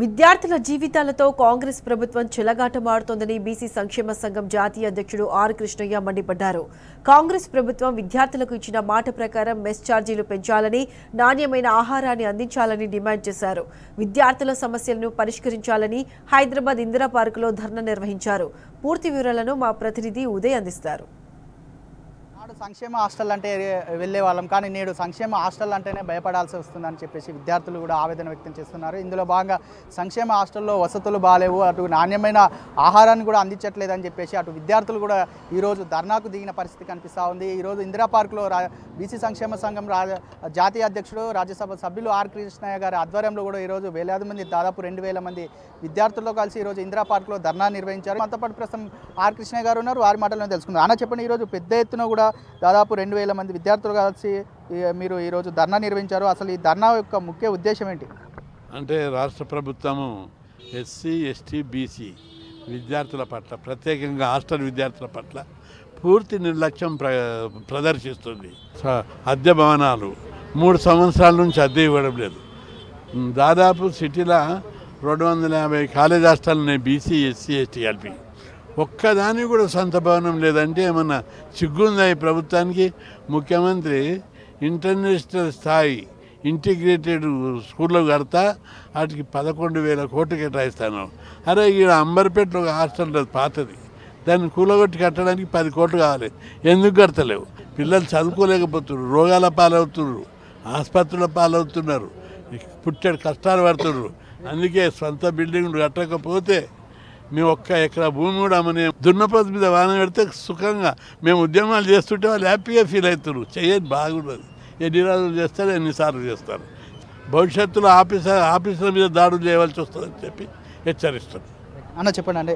విద్యార్థుల జీవితాలతో కాంగ్రెస్ ప్రభుత్వం చెలగాటమాడుతోందని బీసీ సంక్షేమ సంఘం జాతీయ అధ్యక్షుడు ఆర్ కృష్ణయ్య మండిపడ్డారు. కాంగ్రెస్ ప్రభుత్వం విద్యార్థులకు ఇచ్చిన మాట ప్రకారం మెస్ ఛార్జీలు పెంచాలని, నాణ్యమైన ఆహారాన్ని అందించాలని డిమాండ్ చేశారు. విద్యార్థుల సమస్యలను పరిష్కరించాలని హైదరాబాద్ ఇందిరా పార్కులో ధర్నా నిర్వహించారు. పూర్తి వివరాలను మా ప్రతినిధి ఉదయ్ అందిస్తారు. సంక్షేమ హాస్టల్ అంటే వెళ్ళే వాళ్ళం, కానీ నేడు సంక్షేమ హాస్టల్ అంటేనే భయపడాల్సి వస్తుందని చెప్పేసి విద్యార్థులు కూడా ఆవేదన వ్యక్తం చేస్తున్నారు. ఇందులో భాగంగా సంక్షేమ హాస్టల్లో వసతులు బాలేవు, అటు నాణ్యమైన ఆహారాన్ని కూడా అందించట్లేదని చెప్పేసి అటు విద్యార్థులు కూడా ఈరోజు ధర్నాకు దిగిన పరిస్థితి కనిపిస్తూ ఉంది. ఈరోజు ఇందిరా పార్కులో బీసీ సంక్షేమ సంఘం జాతీయ అధ్యక్షుడు, రాజ్యసభ సభ్యులు ఆర్ కృష్ణయ్య గారి ఆధ్వర్యంలో కూడా ఈరోజు వేలాది మంది, దాదాపు 2000 మంది విద్యార్థులతో కలిసి ఈరోజు ఇందిరా పార్కులో ధర్నా నిర్వహించారు. మనతో పాటు ప్రస్తుతం ఆర్ కృష్ణయ్య గారు ఉన్నారు, వారి మాటలను తెలుసుకుందాం. అన్న చెప్పండి, ఈరోజు పెద్ద ఎత్తున కూడా దాదాపు 2000 మంది విద్యార్థులు కలిసి మీరు ఈరోజు ధర్నా నిర్వహించారు. అసలు ఈ ధర్నా యొక్క ముఖ్య ఉద్దేశం ఏంటి? అంటే రాష్ట్ర ప్రభుత్వము ఎస్సీ, ఎస్టీ, బీసీ విద్యార్థుల పట్ల, ప్రత్యేకంగా హాస్టల్ విద్యార్థుల పట్ల పూర్తి నిర్లక్ష్యం ప్రదర్శిస్తుంది. అద్దె భవనాలు 3 సంవత్సరాల నుంచి అద్దె ఇవ్వడం లేదు. దాదాపు సిటీలో 250 కాలేజ్ హాస్టల్ ఉన్నాయి, బీసీ, ఎస్సీ, ఎస్టీ కలిపి. ఒక్కదానికి కూడా సొంత భవనం లేదంటే ఏమన్నా సిగ్గుందా ఈ ప్రభుత్వానికి? ముఖ్యమంత్రి ఇంటర్నేషనల్ స్థాయి ఇంటిగ్రేటెడ్ స్కూల్లో కడతా వాటికి 11,000 కోట్లు కేటాయిస్తాను. అరే ఈడ అంబర్పేటలో ఒక హాస్టల్ పాతది, దాన్ని కూలగొట్టి కట్టడానికి 10 కోట్లు కావాలి. ఎందుకు కడతలేవు? పిల్లలు చదువుకోలేకపోతున్నారు, రోగాల పాలవుతున్నారు, ఆసుపత్రుల పాలవుతున్నారు, పుట్టేడు కష్టాలు పడుతున్నారు. అందుకే సొంత బిల్డింగ్లు కట్టకపోతే మేము 1 ఎకరా భూమి కూడా అమ్మనే దున్నపోతు మీద వాన పెడితే సుఖంగా మేము ఉద్యమాలు చేస్తుంటే వాళ్ళు హ్యాపీగా ఫీల్ అవుతారు. చేయని బాగుండదు. ఎన్ని రోజులు చేస్తారు, ఎన్నిసార్లు చేస్తారు. భవిష్యత్తులో ఆఫీసుల మీద దాడులు చేయవలసి వస్తుందని చెప్పి హెచ్చరిస్తారు. అన్న చెప్పండి, అంటే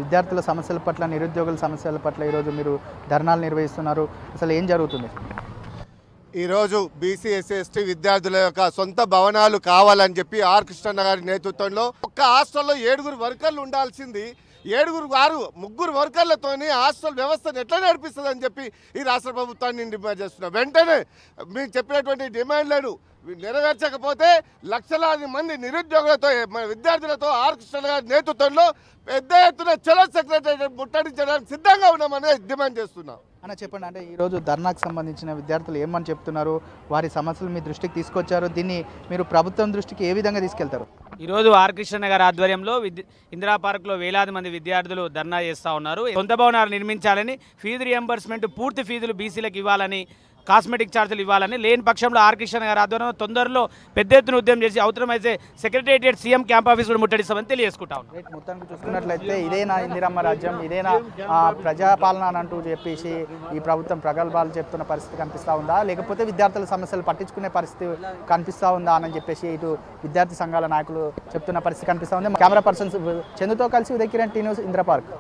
విద్యార్థుల సమస్యల పట్ల, నిరుద్యోగుల సమస్యల పట్ల ఈరోజు మీరు ధర్నాలు నిర్వహిస్తున్నారు. అసలు ఏం జరుగుతుంది? ఈరోజు బీసీ, ఎస్సీ, ఎస్టీ విద్యార్థుల యొక్క సొంత భవనాలు కావాలని చెప్పి ఆర్ కృష్ణన్న గారి నేతృత్వంలో ఒక్క హాస్టల్లో 7 వర్కర్లు ఉండాల్సింది 3 వర్కర్లతోని హాస్టల్ వ్యవస్థను ఎట్లా నడిపిస్తుందని చెప్పి ఈ రాష్ట్ర ప్రభుత్వాన్ని డిమాండ్ చేస్తున్నాం. వెంటనే మీరు చెప్పినటువంటి డిమాండ్లను నెరవేర్చకపోతే లక్షలాది మంది నిరుద్యోగులతో, విద్యార్థులతో ఆర్ కృష్ణ గారి నేతృత్వంలో పెద్ద ఎత్తున చలో సెక్రటరీ ముట్టడించడానికి సిద్ధంగా ఉన్నామని డిమాండ్ చేస్తున్నాం. అన్న చెప్పండి, అంటే ఈరోజు ధర్నాకు సంబంధించిన విద్యార్థులు ఏమని చెప్తున్నారు? వారి సమస్యలు మీ దృష్టికి తీసుకొచ్చారు. దీన్ని మీరు ప్రభుత్వం దృష్టికి ఏ విధంగా తీసుకెళ్తారు? ఈరోజు ఆర్ కృష్ణ గారి ఆధ్వర్యంలో ఇందిరా పార్క్లో వేలాది మంది విద్యార్థులు ధర్నా చేస్తూ ఉన్నారు. సొంత భవనాలు నిర్మించాలని, ఫీజు రియంబర్స్మెంట్ పూర్తి ఫీజులు బీసీలకు ఇవ్వాలని, కాస్మెటిక్ ఛార్జీలు ఇవ్వాలని, లేని పక్షంలో ఆర్ కృష్ణ గారి ఆధ్వర్యంలో తొందరలో పెద్ద ఎత్తున ఉద్యమం చేసి అవసరమైతే సెక్రటేరియట్ సీఎం క్యాంప్ ఆఫీస్ కూడా ముట్టడిస్తామని తెలియజేసుకుంటా ఉన్నాం. మొత్తానికి చూసుకున్నట్లయితే ఇదేనా ఇందిరమ్మ రాజ్యం, ఇదేనా ప్రజాపాలన అంటూ చెప్పేసి ఈ ప్రభుత్వం ప్రగల్భాలు చెప్తున్న పరిస్థితి కనిపిస్తూ ఉందా, లేకపోతే విద్యార్థుల సమస్యలు పట్టించుకునే పరిస్థితి కనిపిస్తూ ఉందా అని చెప్పేసి ఇటు విద్యార్థి సంఘాల నాయకులు చెప్తున్న పరిస్థితి కనిపిస్తూ ఉంది. కెమెరా పర్సన్స్ చందుతో కలిసి Uday Kiran, T News, Indira park.